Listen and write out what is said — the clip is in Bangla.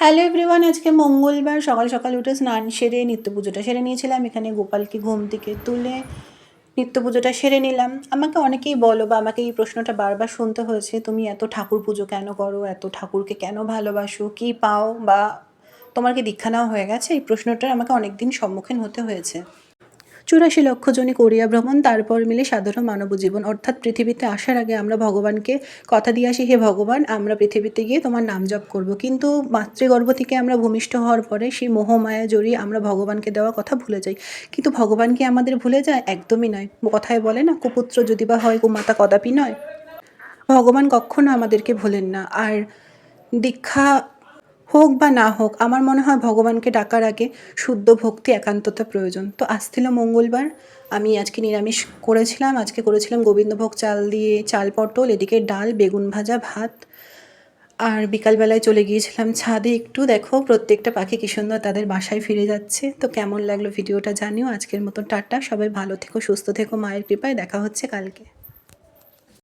হ্যালো এভরিওয়ান, আজকে মঙ্গলবার সকাল সকাল উঠে স্নান সেরে নিত্য পুজোটা সেরে নিয়েছিলাম। এখানে গোপালকে ঘুম থেকে তুলে নিত্য পুজোটা সেরে নিলাম। আমাকে অনেকেই বলো বা আমাকে এই প্রশ্নটা বারবার শুনতে হয়েছে, তুমি এত ঠাকুর পুজো কেন করো, এত ঠাকুরকে কেন ভালোবাসো, কি পাও, বা তোমার কি দীক্ষা নেওয়া হয়ে গেছে? এই প্রশ্নটার আমাকে অনেকদিন সম্মুখীন হতে হয়েছে। 84 লক্ষ জনই কোরিয়া ভ্রমণ, তারপর মিলে সাধারণ মানব জীবন। অর্থাৎ পৃথিবীতে আসার আগে আমরা ভগবানকে কথা দিয়ে আসি, হে ভগবান আমরা পৃথিবীতে গিয়ে তোমার নাম জপ করব। কিন্তু মাতৃগর্ভ থেকে আমরা ভূমিষ্ঠ হওয়ার পরে সেই মোহমায়া জড়িয়ে আমরা ভগবানকে দেওয়া কথা ভুলে যাই। কিন্তু ভগবান কি আমাদের ভুলে যায়? একদমই নয়। কথায় বলে না, কুপুত্র যদি বা হয় কুমাতা কদাপি নয়। ভগবান কখনো আমাদেরকে ভোলেন না। আর দীক্ষা হোক বা না হোক, আমার মনে হয় ভগবানকে ডাকার আগে শুদ্ধ ভক্তি একান্ততা প্রয়োজন। তো আজ ছিল মঙ্গলবার, আমি আজকে নিরামিষ করেছিলাম। আজকে করেছিলাম গোবিন্দভোগ চাল দিয়ে চাল পটল, এদিকে ডাল, বেগুন ভাজা, ভাত। আর বিকালবেলায় চলে গিয়েছিলাম ছাদে একটু। দেখো প্রত্যেকটা পাখি কী সুন্দর তাদের বাসায় ফিরে যাচ্ছে। তো কেমন লাগলো ভিডিওটা জানিও। আজকের মতো টাটা, সবাই ভালো থেকো, সুস্থ থেকো, মায়ের কৃপায়। দেখা হচ্ছে কালকে।